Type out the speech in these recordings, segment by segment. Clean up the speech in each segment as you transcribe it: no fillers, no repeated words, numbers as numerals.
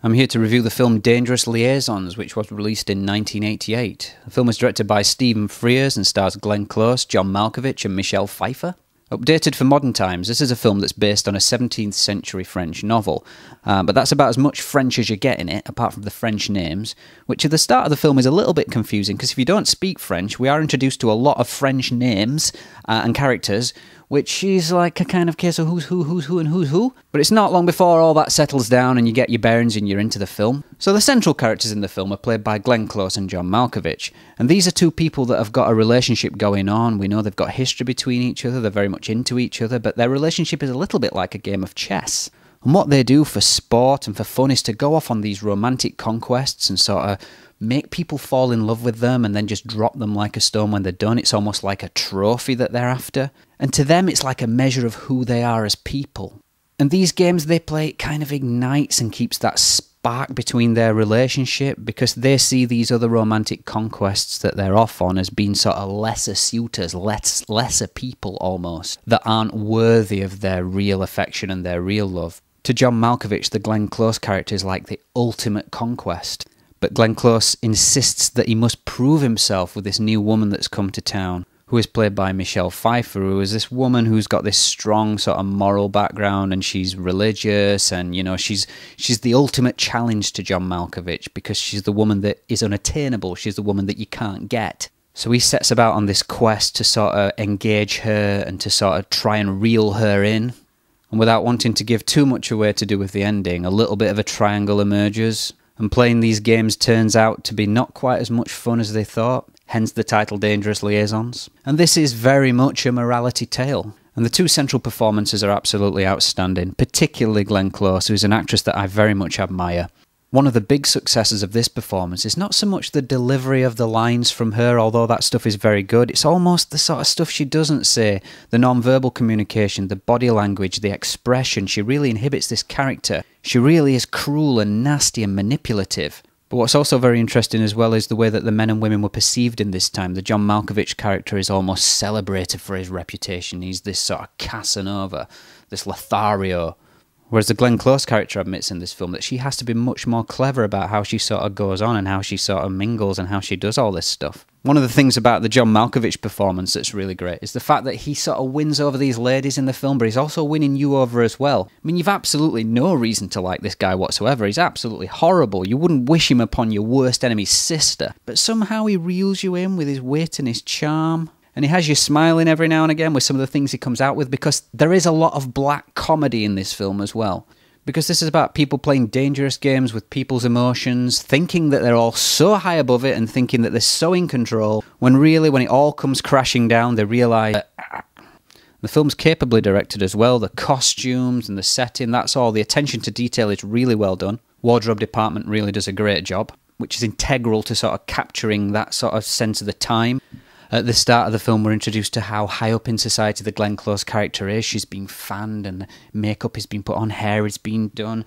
I'm here to review the film Dangerous Liaisons, which was released in 1988. The film was directed by Stephen Frears and stars Glenn Close, John Malkovich and Michelle Pfeiffer. Updated for modern times, this is a film that's based on a 17th century French novel, but that's about as much French as you get in it, apart from the French names, which at the start of the film is a little bit confusing, because if you don't speak French, we are introduced to a lot of French names and characters, which is like a kind of case of who's who and who's who. But it's not long before all that settles down and you get your bearings and you're into the film. So the central characters in the film are played by Glenn Close and John Malkovich. And these are two people that have got a relationship going on. We know they've got history between each other, they're very much into each other, but their relationship is a little bit like a game of chess. And what they do for sport and for fun is to go off on these romantic conquests and sort of make people fall in love with them and then just drop them like a stone when they're done. It's almost like a trophy that they're after. And to them, it's like a measure of who they are as people. And these games they play, it kind of ignites and keeps that spark between their relationship, because they see these other romantic conquests that they're off on as being sort of lesser suitors, lesser people almost, that aren't worthy of their real affection and their real love. To John Malkovich, the Glenn Close character is like the ultimate conquest. But Glenn Close insists that he must prove himself with this new woman that's come to town, who is played by Michelle Pfeiffer, who is this woman who's got this strong sort of moral background, and she's religious, and, you know, she's the ultimate challenge to John Malkovich, because she's the woman that is unattainable, she's the woman that you can't get. So he sets about on this quest to sort of engage her and to sort of try and reel her in. And without wanting to give too much away to do with the ending, a little bit of a triangle emerges. And playing these games turns out to be not quite as much fun as they thought, hence the title Dangerous Liaisons. And this is very much a morality tale. And the two central performances are absolutely outstanding, particularly Glenn Close, who's an actress that I very much admire. One of the big successes of this performance is not so much the delivery of the lines from her, although that stuff is very good. It's almost the sort of stuff she doesn't say, the non-verbal communication, the body language, the expression. She really inhibits this character. She really is cruel and nasty and manipulative. But what's also very interesting as well is the way that the men and women were perceived in this time. The John Malkovich character is almost celebrated for his reputation. He's this sort of Casanova, this Lothario. Whereas the Glenn Close character admits in this film that she has to be much more clever about how she sort of goes on and how she sort of mingles and how she does all this stuff. One of the things about the John Malkovich performance that's really great is the fact that he sort of wins over these ladies in the film, but he's also winning you over as well. I mean, you've absolutely no reason to like this guy whatsoever. He's absolutely horrible. You wouldn't wish him upon your worst enemy's sister. But somehow he reels you in with his wit and his charm. And he has you smiling every now and again with some of the things he comes out with, because there is a lot of black comedy in this film as well. Because this is about people playing dangerous games with people's emotions, thinking that they're all so high above it and thinking that they're so in control, when really, when it all comes crashing down, they realise the film's capably directed as well. The costumes and the setting, that's all. The attention to detail is really well done. Wardrobe department really does a great job, which is integral to sort of capturing that sort of sense of the time. At the start of the film, we're introduced to how high up in society the Glenn Close character is. She's being fanned and makeup is being put on, hair is being done,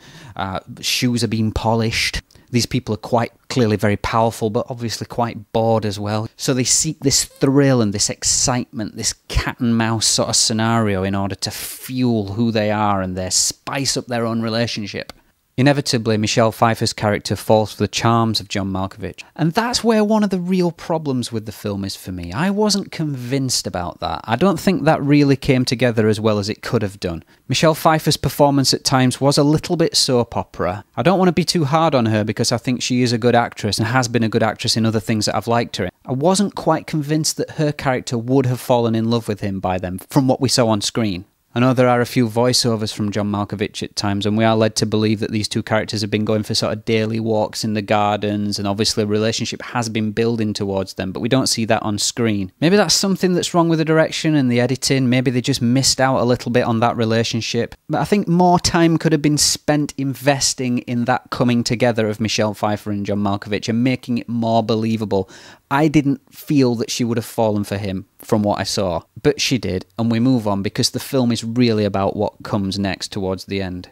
shoes are being polished. These people are quite clearly very powerful, but obviously quite bored as well. So they seek this thrill and this excitement, this cat and mouse sort of scenario in order to fuel who they are and spice up their own relationship. Inevitably, Michelle Pfeiffer's character falls for the charms of John Malkovich. And that's where one of the real problems with the film is for me. I wasn't convinced about that. I don't think that really came together as well as it could have done. Michelle Pfeiffer's performance at times was a little bit soap opera. I don't want to be too hard on her because I think she is a good actress and has been a good actress in other things that I've liked her in. I wasn't quite convinced that her character would have fallen in love with him by then, from what we saw on screen. I know there are a few voiceovers from John Malkovich at times, and we are led to believe that these two characters have been going for sort of daily walks in the gardens, and obviously a relationship has been building towards them, but we don't see that on screen. Maybe that's something that's wrong with the direction and the editing. Maybe they just missed out a little bit on that relationship. But I think more time could have been spent investing in that coming together of Michelle Pfeiffer and John Malkovich and making it more believable. I didn't feel that she would have fallen for him from what I saw, but she did, and we move on because the film is really about what comes next towards the end.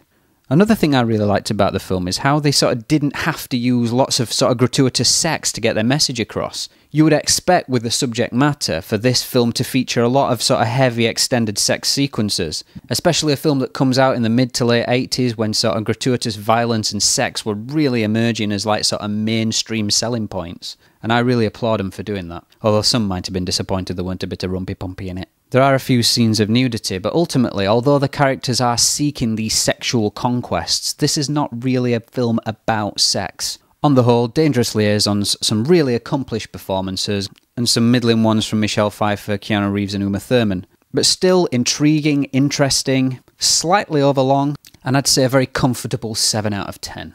Another thing I really liked about the film is how they sort of didn't have to use lots of sort of gratuitous sex to get their message across. You would expect with the subject matter for this film to feature a lot of sort of heavy extended sex sequences, especially a film that comes out in the mid to late 80s when sort of gratuitous violence and sex were really emerging as like sort of mainstream selling points. And I really applaud him for doing that, although some might have been disappointed there weren't a bit of rumpy-pumpy in it. There are a few scenes of nudity, but ultimately, although the characters are seeking these sexual conquests, this is not really a film about sex. On the whole, Dangerous Liaisons, some really accomplished performances, and some middling ones from Michelle Pfeiffer, Keanu Reeves and Uma Thurman. But still intriguing, interesting, slightly overlong, and I'd say a very comfortable 7 out of 10.